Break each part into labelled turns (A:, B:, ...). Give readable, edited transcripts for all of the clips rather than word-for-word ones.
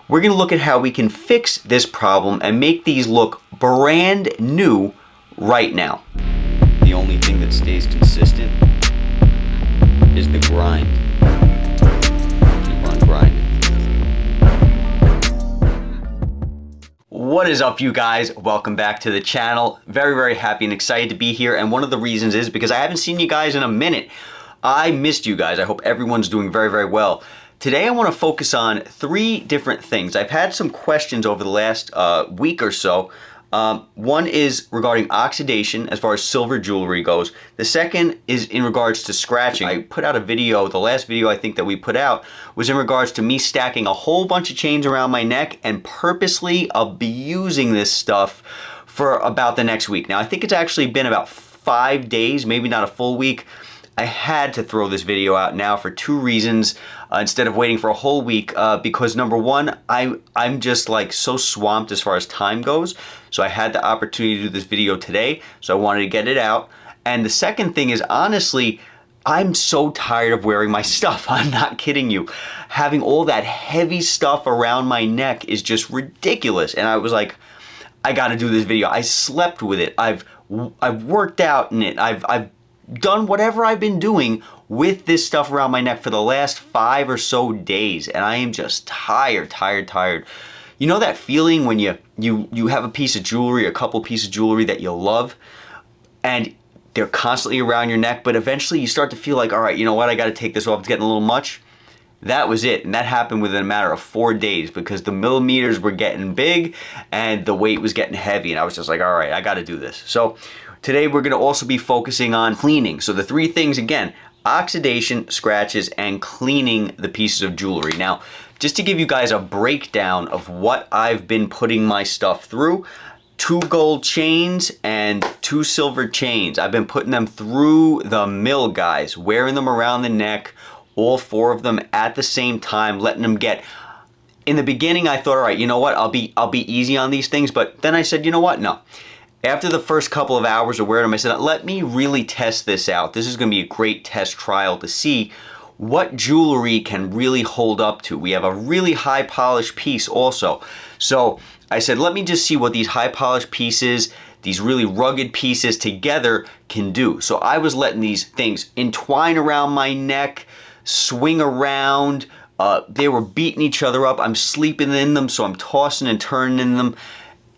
A: we're going to look at how we can fix this problem and make these look brand new right now. The only thing that stays consistent is the grind. Keep on grinding. What is up, you guys? Welcome back to the channel. Very happy and excited to be here, and one of the reasons is because I haven't seen you guys in a minute. I missed you guys. I hope everyone's doing very well. Today I want to focus on 3 different things. I've had some questions over the last week or so. One is regarding oxidation as far as silver jewelry goes. The second is in regards to scratching. I put out a video, the last video I think that we put out was in regards to me stacking a whole bunch of chains around my neck and purposely abusing this stuff for about the next week. Now I think it's actually been about 5 days, maybe not a full week. I had to throw this video out now for 2 reasons instead of waiting for a whole week because number one, I'm just like so swamped as far as time goes. So I had the opportunity to do this video today, so I wanted to get it out. And the second thing is, honestly, I'm so tired of wearing my stuff. I'm not kidding you. Having all that heavy stuff around my neck is just ridiculous. And I was like, I gotta do this video. I slept with it. I've worked out in it. I've done whatever I've been doing with this stuff around my neck for the last 5 or so days, and I am just tired. You know that feeling when you have a piece of jewelry, a couple pieces of jewelry that you love, and they're constantly around your neck, but eventually you start to feel like, all right, you know what, I gotta take this off, it's getting a little much. That was it, and that happened within a matter of 4 days because the millimeters were getting big and the weight was getting heavy, and I was just like, all right, I gotta do this. So today we're gonna also be focusing on cleaning. So the 3 things again, oxidation, scratches, and cleaning the pieces of jewelry. Now, just to give you guys a breakdown of what I've been putting my stuff through, 2 gold chains and 2 silver chains. I've been putting them through the mill, guys, wearing them around the neck, all 4 of them at the same time, letting them get. In the beginning, I thought, all right, you know what, I'll be easy on these things, but then I said, you know what, no. After the first couple of hours of wearing them, I said, let me really test this out. This is gonna be a great test trial to see what jewelry can really hold up to. We have a really high polished piece also. So I said, let me just see what these high polished pieces, these really rugged pieces together can do. So I was letting these things entwine around my neck, swing around. They were beating each other up. I'm sleeping in them, so I'm tossing and turning in them.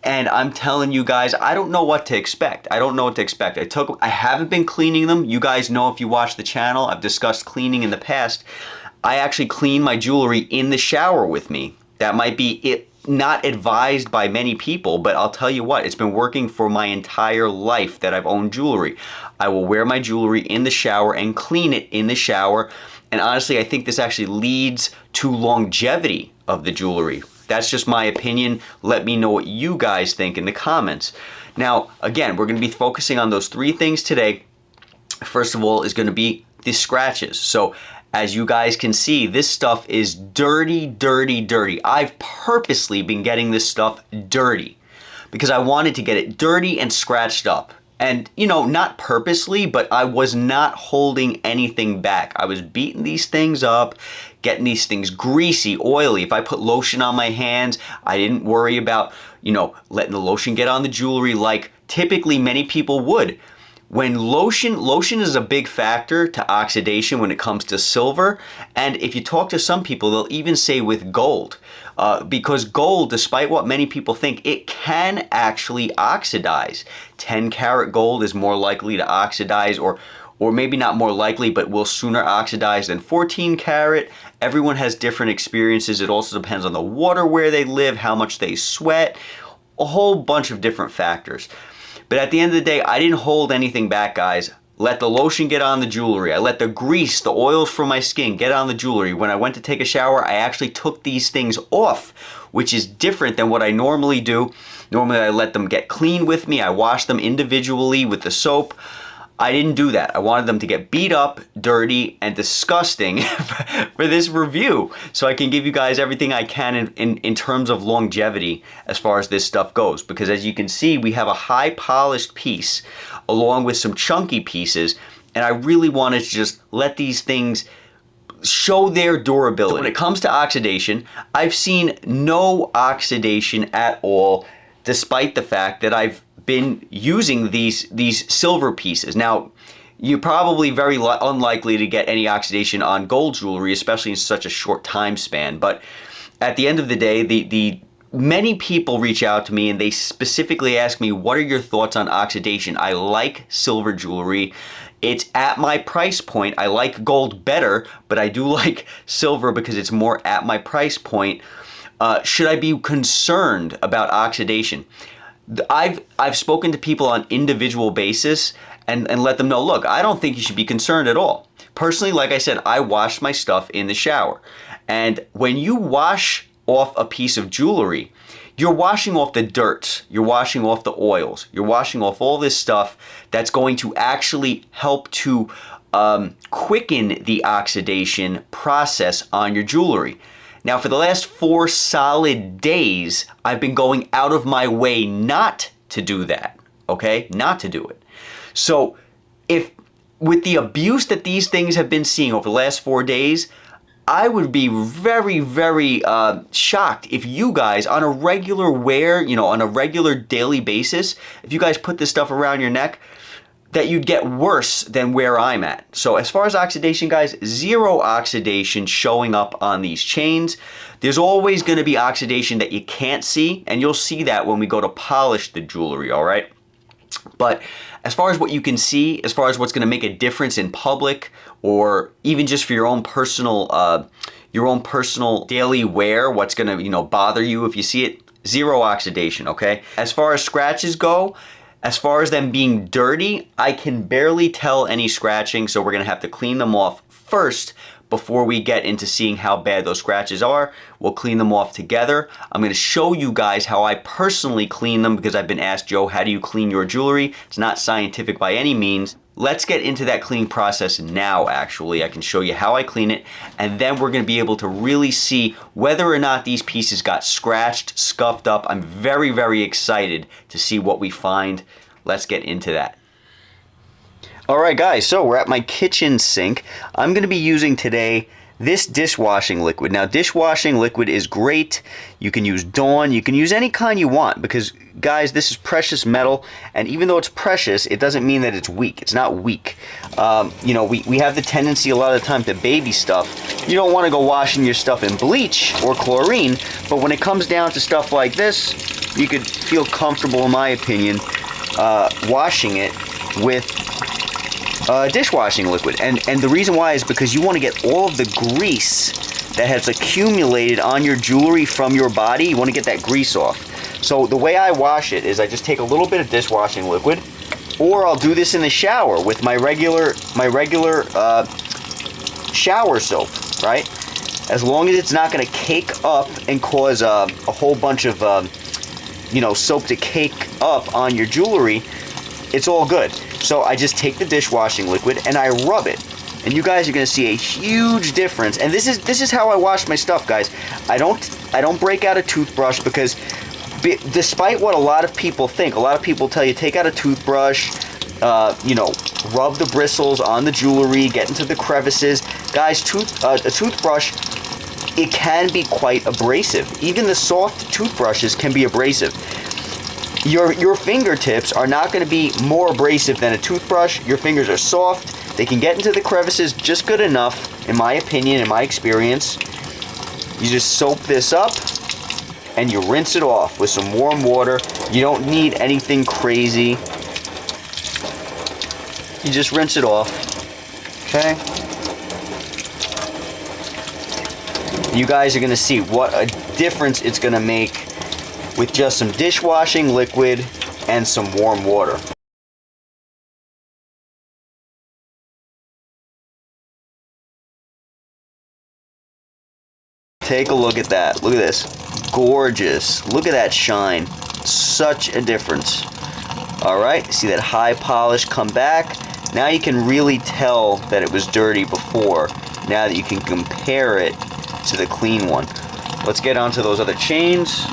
A: And I'm telling you guys, I don't know what to expect. I don't know what to expect. I haven't been cleaning them. You guys know if you watch the channel, I've discussed cleaning in the past. I actually clean my jewelry in the shower with me. That might be not advised by many people, but I'll tell you what, it's been working for my entire life that I've owned jewelry. I will wear my jewelry in the shower and clean it in the shower. And honestly, I think this actually leads to longevity of the jewelry. That's just my opinion. Let me know what you guys think in the comments. Now, again, we're gonna be focusing on those 3 things today. First of all is gonna be the scratches. So as you guys can see, this stuff is dirty. I've purposely been getting this stuff dirty because I wanted to get it dirty and scratched up. And, you know, not purposely, but I was not holding anything back. I was beating these things up, getting these things greasy, oily. If I put lotion on my hands, I didn't worry about, you know, letting the lotion get on the jewelry like typically many people would. When lotion is a big factor to oxidation when it comes to silver. And if you talk to some people, they'll even say with gold. Because gold, despite what many people think, it can actually oxidize. 10 karat gold is more likely to oxidize, or maybe not more likely, but will sooner oxidize than 14 karat. Everyone has different experiences. It also depends on the water where they live, how much they sweat, a whole bunch of different factors. But at the end of the day, I didn't hold anything back, guys. Let the lotion get on the jewelry. I let the grease, the oils from my skin get on the jewelry. When I went to take a shower, I actually took these things off, which is different than what I normally do. Normally, I let them get clean with me. I wash them individually with the soap. I didn't do that. I wanted them to get beat up, dirty, and disgusting for this review, so I can give you guys everything I can in terms of longevity as far as this stuff goes. Because as you can see, we have a high polished piece along with some chunky pieces, and I really wanted to just let these things show their durability. So when it comes to oxidation, I've seen no oxidation at all, despite the fact that I've been using these silver pieces. Now, you're probably very unlikely to get any oxidation on gold jewelry, especially in such a short time span. But at the end of the day, the many people reach out to me and they specifically ask me, what are your thoughts on oxidation? I like silver jewelry. It's at my price point. I like gold better, but I do like silver because it's more at my price point. Should I be concerned about oxidation? I've spoken to people on individual basis and let them know, look, I don't think you should be concerned at all. Personally, like I said, I wash my stuff in the shower. And when you wash off a piece of jewelry, you're washing off the dirt, you're washing off the oils, you're washing off all this stuff that's going to actually help to quicken the oxidation process on your jewelry. Now, for the last 4 solid days, I've been going out of my way not to do that, okay? Not to do it. So, if with the abuse that these things have been seeing over the last 4 days, I would be very, very shocked if you guys, on a regular wear, on a regular daily basis, if you guys put this stuff around your neck, that you'd get worse than where I'm at. So as far as oxidation, guys, zero oxidation showing up on these chains. There's always going to be oxidation that you can't see, and you'll see that when we go to polish the jewelry, all right? But as far as what you can see, as far as what's going to make a difference in public, or even just for your own personal daily wear, what's going to bother you if you see it, zero oxidation. Okay. As far as scratches go, as far as them being dirty, I can barely tell any scratching, so we're going to have to clean them off first before we get into seeing how bad those scratches are. We'll clean them off together. I'm going to show you guys how I personally clean them because I've been asked, Joe, how do you clean your jewelry? It's not scientific by any means. Let's get into that cleaning process now, actually. I can show you how I clean it, and then we're going to be able to really see whether or not these pieces got scratched, scuffed up. I'm very, very excited to see what we find. Let's get into that. All right, guys, so we're at my kitchen sink. I'm going to be using today this dishwashing liquid. Now, dishwashing liquid is great. You can use Dawn. You can use any kind you want because, guys, this is precious metal. And even though it's precious, it doesn't mean that it's weak. It's not weak. We have the tendency a lot of the time to baby stuff. You don't want to go washing your stuff in bleach or chlorine. But when it comes down to stuff like this, you could feel comfortable, in my opinion, washing it with dishwashing liquid. And the reason why is because you want to get all of the grease that has accumulated on your jewelry from your body. You want to get that grease off. So the way I wash it is I just take a little bit of dishwashing liquid, or I'll do this in the shower with my regular shower soap, right? As long as it's not going to cake up and cause a whole bunch of soap to cake up on your jewelry, it's all good. So I just take the dishwashing liquid and I rub it. And you guys are going to see a huge difference. And this is how I wash my stuff, guys. I don't break out a toothbrush because despite what a lot of people think, a lot of people tell you take out a toothbrush, rub the bristles on the jewelry, get into the crevices. Guys, a toothbrush, it can be quite abrasive. Even the soft toothbrushes can be abrasive. Your fingertips are not going to be more abrasive than a toothbrush. Your fingers are soft. They can get into the crevices just good enough, in my opinion, in my experience. You just soap this up and you rinse it off with some warm water. You don't need anything crazy. You just rinse it off. Okay? You guys are going to see what a difference it's going to make with just some dishwashing liquid and some warm water. Take a look at that. Look at this. Gorgeous. Look at that shine. Such a difference. All right, see that high polish come back? Now you can really tell that it was dirty before, now that you can compare it to the clean one. Let's get onto those other chains.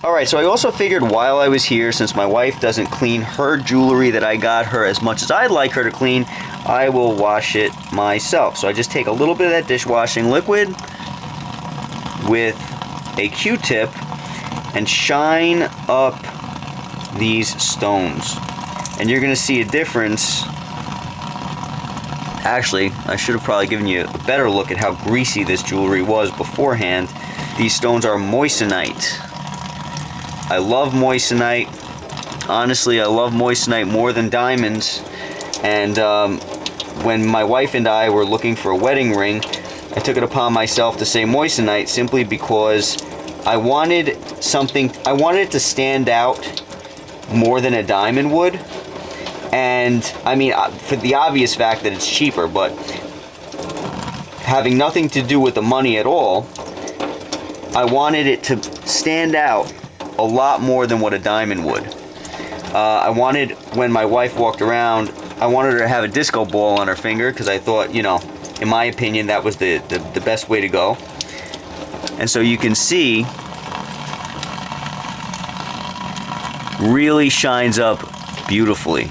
A: Alright, so I also figured while I was here, since my wife doesn't clean her jewelry that I got her as much as I'd like her to clean, I will wash it myself. So I just take a little bit of that dishwashing liquid with a Q-tip and shine up these stones. And you're going to see a difference. Actually, I should have probably given you a better look at how greasy this jewelry was beforehand. These stones are moissanite. I love moissanite. Honestly, I love moissanite more than diamonds. And when my wife and I were looking for a wedding ring, I took it upon myself to say moissanite simply because I wanted it to stand out more than a diamond would. And I mean, for the obvious fact that it's cheaper, but having nothing to do with the money at all, I wanted it to stand out a lot more than what a diamond would. I wanted, when my wife walked around, I wanted her to have a disco ball on her finger, because I thought, you know, in my opinion, that was the best way to go. And so you can see, really shines up beautifully.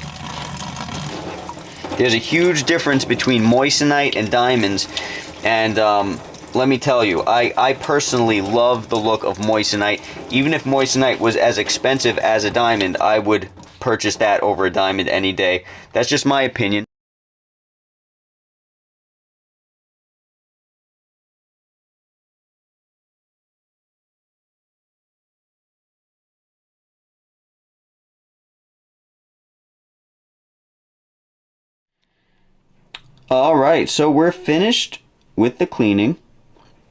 A: There's a huge difference between moissanite and diamonds, and let me tell you, I personally love the look of moissanite. Even if moissanite was as expensive as a diamond, I would purchase that over a diamond any day. That's just my opinion. Alright, so we're finished with the cleaning.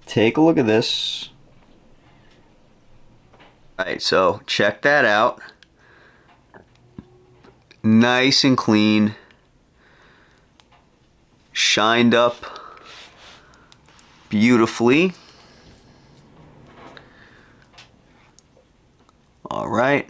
A: Take a look at this. Alright, so check that out. Nice and clean. Shined up beautifully. Alright.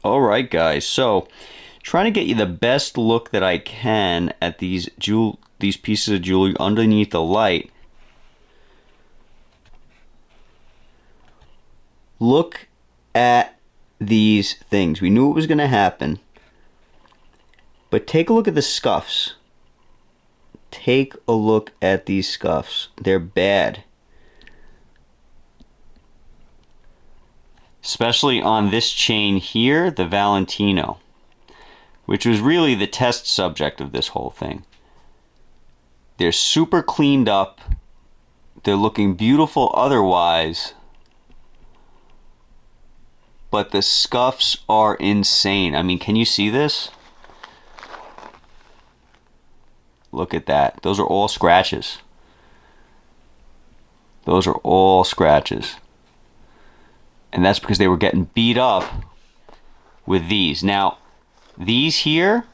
A: Alright guys, so trying to get you the best look that I can at these pieces of jewelry underneath the light. Look at these things. We knew it was going to happen. But take a look at the scuffs. Take a look at these scuffs. They're bad. Especially on this chain here, the Valentino, which was really the test subject of this whole thing. They're super cleaned up. They're looking beautiful otherwise. But the scuffs are insane. I mean, can you see this? Look at that. Those are all scratches. Those are all scratches. And that's because they were getting beat up with these. Now, these here,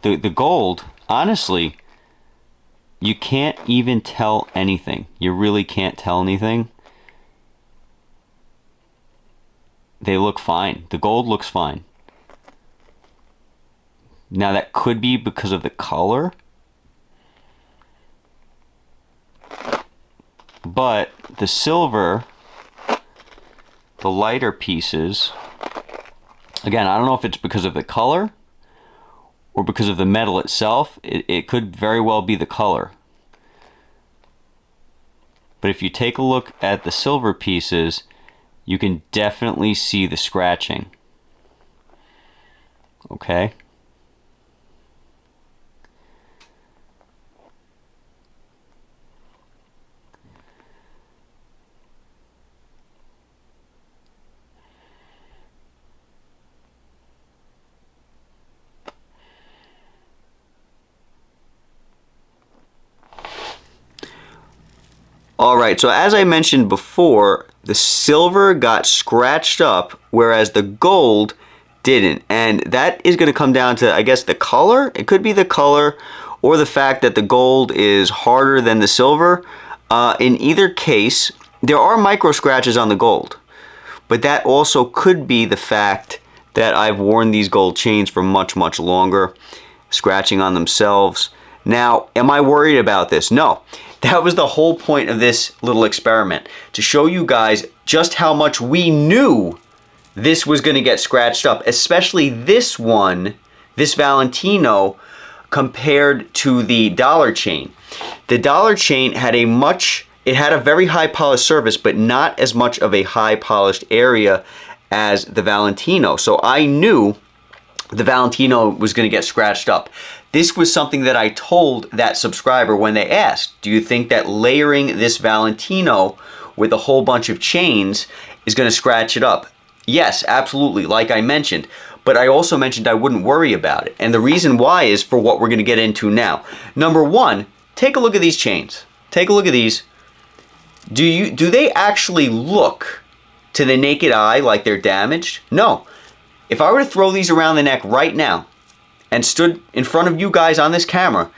A: the gold, honestly, you can't even tell anything. You really can't tell anything. They look fine. The gold looks fine. Now, that could be because of the color. But the silver, the lighter pieces, again, I don't know if it's because of the color or because of the metal itself. It could very well be the color. But if you take a look at the silver pieces, you can definitely see the scratching. Okay? Alright, so as I mentioned before, The silver got scratched up, whereas the gold didn't. And that is going to come down to, I guess, the color. It could be the color or the fact that the gold is harder than the silver. In either case, there are micro scratches on the gold. But that also could be the fact that I've worn these gold chains for much, much longer, scratching on themselves. Now, am I worried about this? No. That was the whole point of this little experiment, to show you guys just how much we knew this was going to get scratched up, especially this one, this Valentino, compared to the dollar chain. The dollar chain had it had a very high polished surface, but not as much of a high polished area as the Valentino. So I knew the Valentino was going to get scratched up. This was something that I told that subscriber when they asked, do you think that layering this Valentino with a whole bunch of chains is going to scratch it up? Yes, absolutely, like I mentioned. But I also mentioned I wouldn't worry about it. And the reason why is for what we're going to get into now. Number one, take a look at these chains. Take a look at these. Do they actually look to the naked eye like they're damaged? No. If I were to throw these around the neck right now and stood in front of you guys on this camera,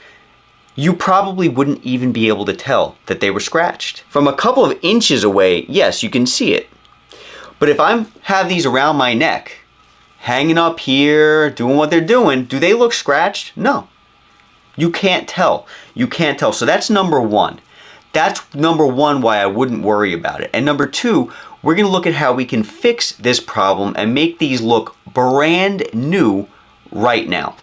A: you probably wouldn't even be able to tell that they were scratched. From a couple of inches away, yes, you can see it. But if I have these around my neck, hanging up here, doing what they're doing, do they look scratched? No. You can't tell. You can't tell. So that's number one. That's number one why I wouldn't worry about it. And number two, we're going to look at how we can fix this problem and make these look brand new right now.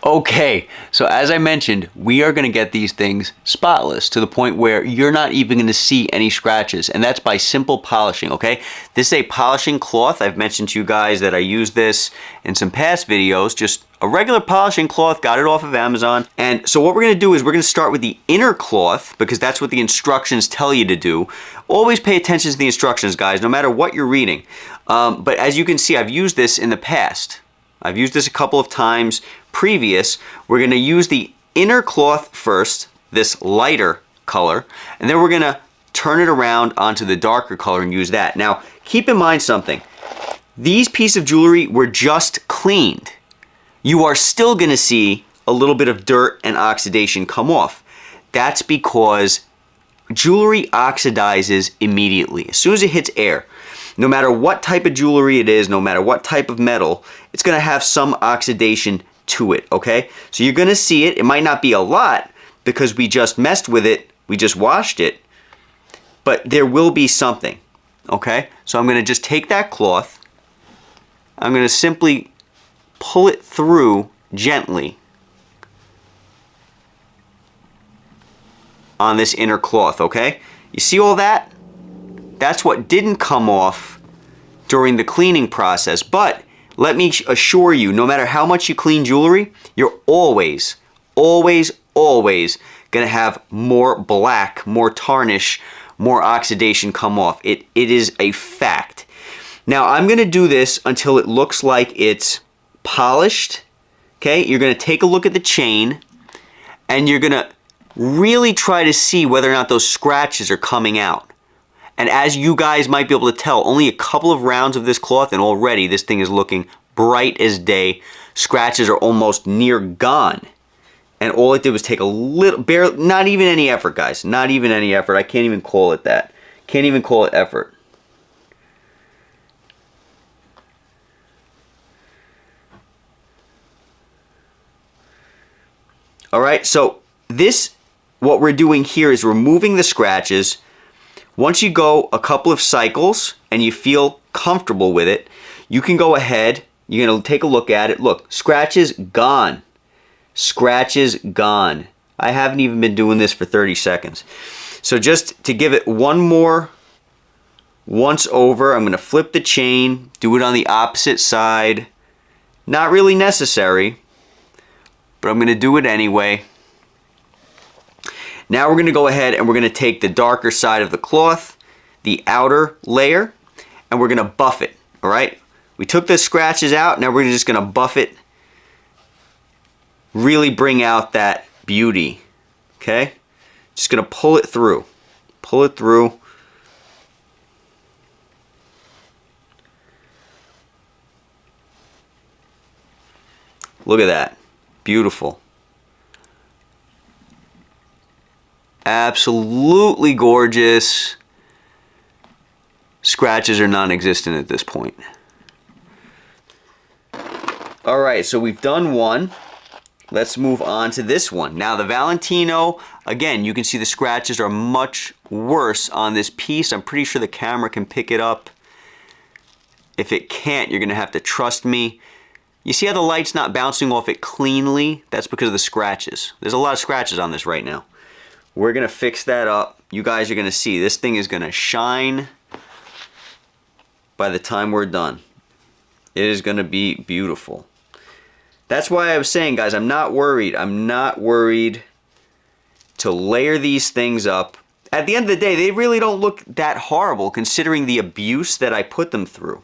A: Okay, so as I mentioned, we are going to get these things spotless to the point where you're not even going to see any scratches, and that's by simple polishing, okay? This is a polishing cloth. I've mentioned to you guys that I use this in some past videos, just a regular polishing cloth, got it off of Amazon. And so what we're going to do is we're going to start with the inner cloth, because that's what the instructions tell you to do. Always pay attention to the instructions, guys, no matter what you're reading. But as you can see, I've used this in the past. I've used this a couple of times previous. We're going to use the inner cloth first, this lighter color, and then we're going to turn it around onto the darker color and use that. Now, keep in mind something. These pieces of jewelry were just cleaned. You are still going to see a little bit of dirt and oxidation come off. That's because jewelry oxidizes immediately as soon as it hits air. No matter what type of jewelry it is, no matter what type of metal, it's going to have some oxidation to it, okay? So you're going to see it. It might not be a lot because we just messed with it. We just washed it. But there will be something, okay? So I'm going to just take that cloth. I'm going to simply pull it through gently on this inner cloth, okay? You see all that? That's what didn't come off during the cleaning process. But let me assure you, no matter how much you clean jewelry, you're always, always, always going to have more black, more tarnish, more oxidation come off. It is a fact. Now, I'm going to do this until it looks like it's polished. Okay, you're going to take a look at the chain, and you're going to really try to see whether or not those scratches are coming out. And as you guys might be able to tell, only a couple of rounds of this cloth and already this thing is looking bright as day. Scratches are almost near gone. And all it did was take a little, not even any effort, guys. Not even any effort. I can't even call it that. Can't even call it effort. All right, so what we're doing here is removing the scratches. Once you go a couple of cycles and you feel comfortable with it, you can go ahead, you're going to take a look at it. Look, scratches gone. Scratches gone. I haven't even been doing this for 30 seconds. So just to give it one more once over, I'm going to flip the chain, do it on the opposite side. Not really necessary, but I'm going to do it anyway. Now we're going to go ahead and we're going to take the darker side of the cloth, the outer layer, and we're going to buff it, all right? We took the scratches out, now we're just going to buff it, really bring out that beauty, okay? Just going to pull it through. Pull it through. Look at that. Beautiful. Absolutely gorgeous. Scratches are non-existent at this point. All right, so we've done one. Let's move on to this one. Now the Valentino, again, you can see the scratches are much worse on this piece. I'm pretty sure the camera can pick it up. If it can't, you're gonna have to trust me. You see how the light's not bouncing off it cleanly? That's because of the scratches. There's a lot of scratches on this right now. We're gonna fix that up. You guys are gonna see this thing is gonna shine by the time we're done. It is gonna be beautiful. That's why I was saying, guys, I'm not worried. I'm not worried to layer these things up. At the end of the day, they really don't look that horrible considering the abuse that I put them through.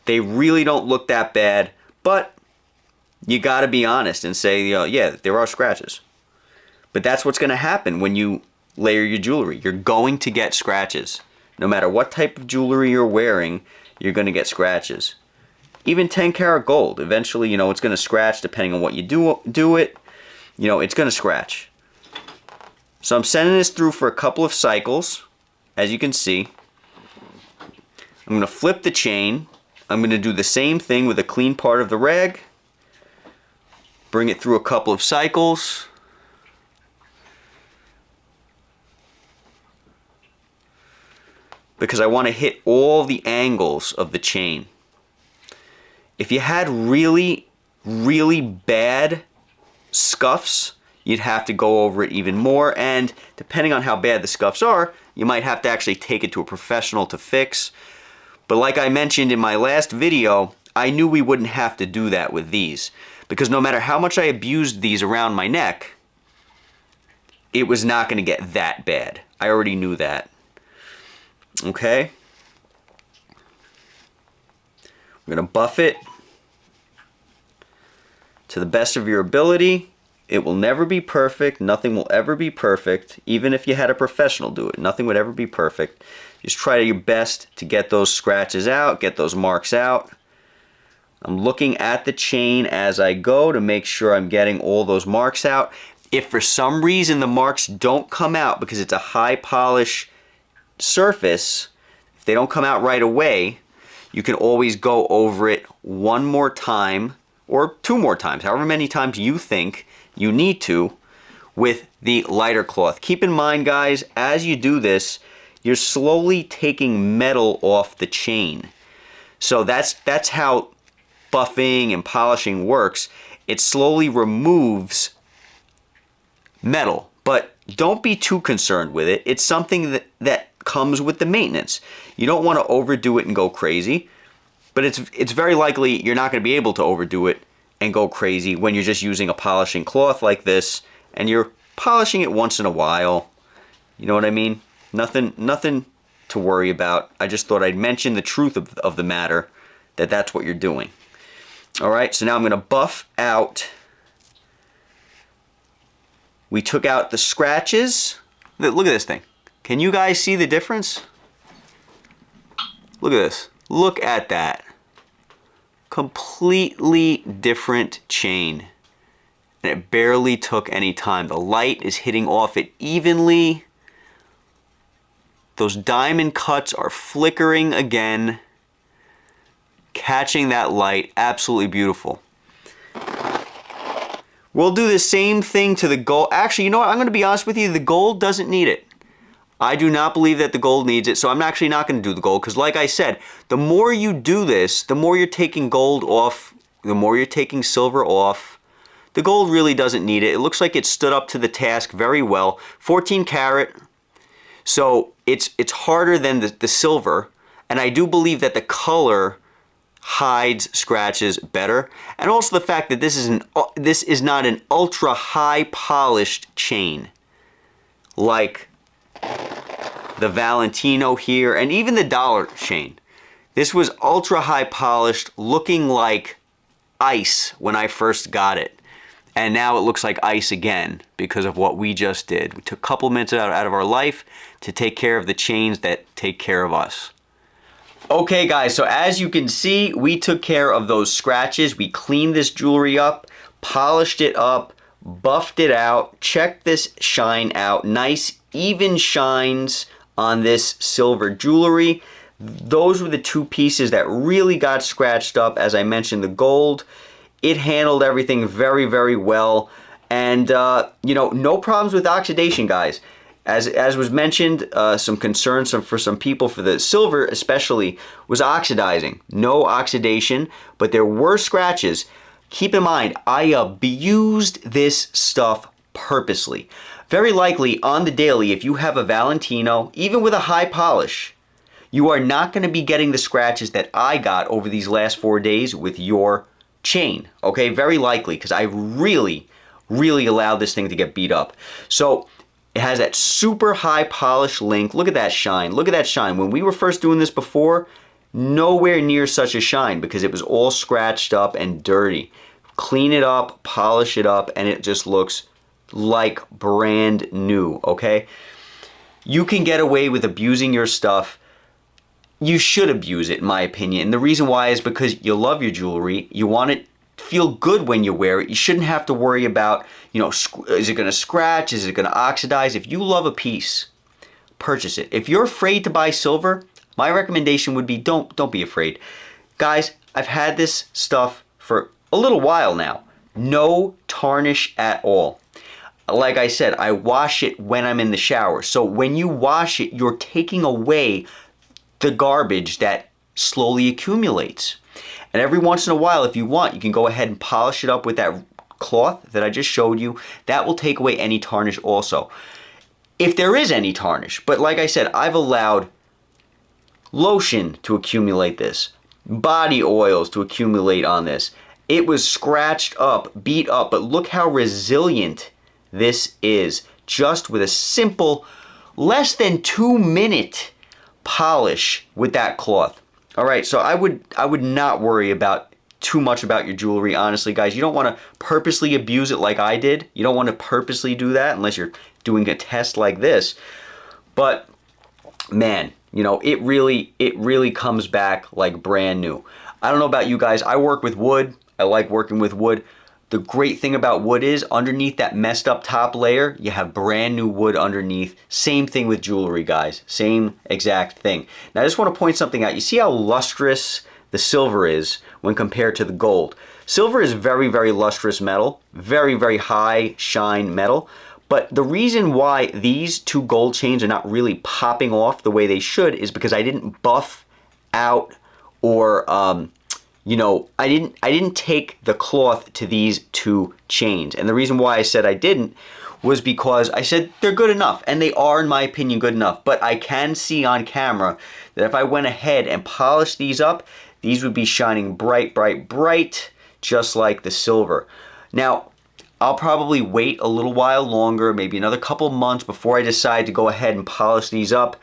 A: They really don't look that bad, but you gotta be honest and say, you know, yeah, there are scratches. But that's what's gonna happen when you layer your jewelry. You're going to get scratches. No matter what type of jewelry you're wearing, you're gonna get scratches. Even 10 karat gold, eventually, you know, it's gonna scratch depending on what you do it. You know, it's gonna scratch. So I'm sending this through for a couple of cycles, as you can see. I'm gonna flip the chain. I'm gonna do the same thing with a clean part of the rag. Bring it through a couple of cycles. Because I want to hit all the angles of the chain. If you had really, really bad scuffs, you'd have to go over it even more, and depending on how bad the scuffs are, you might have to actually take it to a professional to fix. But like I mentioned in my last video, I knew we wouldn't have to do that with these, because no matter how much I abused these around my neck, it was not going to get that bad. I already knew that. Okay? We're going to buff it to the best of your ability. It will never be perfect. Nothing will ever be perfect. Even if you had a professional do it, nothing would ever be perfect. Just try your best to get those scratches out, get those marks out. I'm looking at the chain as I go to make sure I'm getting all those marks out. If for some reason the marks don't come out because it's a high polish surface, if they don't come out right away, you can always go over it one more time or two more times, however many times you think you need to, with the lighter cloth. Keep in mind, guys, as you do this, you're slowly taking metal off the chain. So that's how buffing and polishing works. It slowly removes metal, but don't be too concerned with it. It's something that comes with the maintenance. You don't want to overdo it and go crazy, but it's very likely you're not going to be able to overdo it and go crazy when you're just using a polishing cloth like this and you're polishing it once in a while. You know what I mean? Nothing to worry about. I just thought I'd mention the truth of the matter, that that's what you're doing. All right, so now I'm going to buff out. We took out the scratches. Look at this thing. Can you guys see the difference? Look at this. Look at that. Completely different chain. And it barely took any time. The light is hitting off it evenly. Those diamond cuts are flickering again, catching that light. Absolutely beautiful. We'll do the same thing to the gold. Actually, you know what? I'm going to be honest with you. The gold doesn't need it. I do not believe that the gold needs it, so I'm actually not going to do the gold, because like I said, the more you do this, the more you're taking gold off, the more you're taking silver off. The gold really doesn't need it. It looks like it stood up to the task very well. 14 karat, so it's harder than the silver, and I do believe that the color hides scratches better, and also the fact that this is not an ultra high polished chain like the Valentino here and even the dollar chain. This was ultra high polished, looking like ice when I first got it, and now it looks like ice again because of what we just did. We took a couple minutes out of our life to take care of the chains that take care of us. Okay guys, so as you can see, we took care of those scratches. We cleaned this jewelry up, polished it up, buffed it out, checked this shine out. Nice even shines on this silver jewelry. Those were the two pieces that really got scratched up. As I mentioned, the gold, it handled everything very, very well. And, you know, no problems with oxidation, guys. As was mentioned, some concerns for some people for the silver especially was oxidizing. No oxidation, but there were scratches. Keep in mind, I abused this stuff purposely. Very likely on the daily, if you have a Valentino, even with a high polish, you are not going to be getting the scratches that I got over these last 4 days with your chain. Okay, very likely, because I really allowed this thing to get beat up. So it has that super high polish link. Look at that shine. Look at that shine. When we were first doing this before, nowhere near such a shine because it was all scratched up and dirty. Clean it up, polish it up, and it just looks like brand new, okay? You can get away with abusing your stuff. You should abuse it, in my opinion. And the reason why is because you love your jewelry. You want it to feel good when you wear it. You shouldn't have to worry about, you know, is it going to scratch? Is it going to oxidize? If you love a piece, purchase it. If you're afraid to buy silver, my recommendation would be don't be afraid. Guys, I've had this stuff for a little while now. No tarnish at all. Like I said, I wash it when I'm in the shower. So when you wash it, you're taking away the garbage that slowly accumulates. And every once in a while, if you want, you can go ahead and polish it up with that cloth that I just showed you. That will take away any tarnish also. If there is any tarnish, but like I said, I've allowed lotion to accumulate this, body oils to accumulate on this. It was scratched up, beat up, but look how resilient this is. Just with a simple, less than 2-minute polish with that cloth. All right, so I would not worry about too much about your jewelry, honestly, guys. You don't want to purposely abuse it like I did. You don't want to purposely do that unless you're doing a test like this. But man, you know, it really comes back like brand new. I don't know about you guys. I work with wood. I like working with wood. The great thing about wood is underneath that messed up top layer, you have brand new wood underneath. Same thing with jewelry, guys. Same exact thing. Now, I just want to point something out. You see how lustrous the silver is when compared to the gold. Silver is very, very lustrous metal. Very, very high shine metal. But the reason why these two gold chains are not really popping off the way they should is because I didn't buff out or you know, I didn't take the cloth to these two chains. And the reason why I said I didn't was because I said they're good enough. And they are, in my opinion, good enough. But I can see on camera that if I went ahead and polished these up, these would be shining bright, bright, bright, just like the silver. Now, I'll probably wait a little while longer, maybe another couple months before I decide to go ahead and polish these up.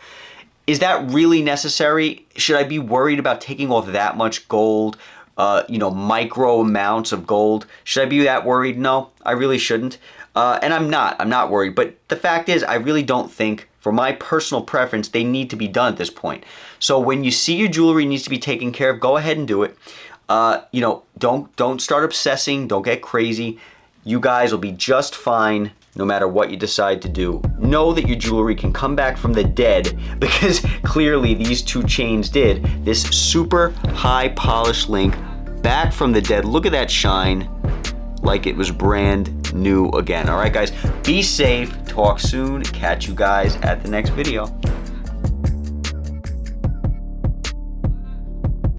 A: Is that really necessary? Should I be worried about taking off that much gold? You know, micro amounts of gold. Should I be that worried? No, I really shouldn't. And I'm not worried. But the fact is, I really don't think, for my personal preference, they need to be done at this point. So when you see your jewelry needs to be taken care of, go ahead and do it. You know, don't start obsessing. Don't get crazy. You guys will be just fine no matter what you decide to do. Know that your jewelry can come back from the dead, because clearly these two chains did. This super high polish link back from the dead. Look at that shine, like it was brand new again. All right, guys, be safe. Talk soon. Catch you guys at the next video.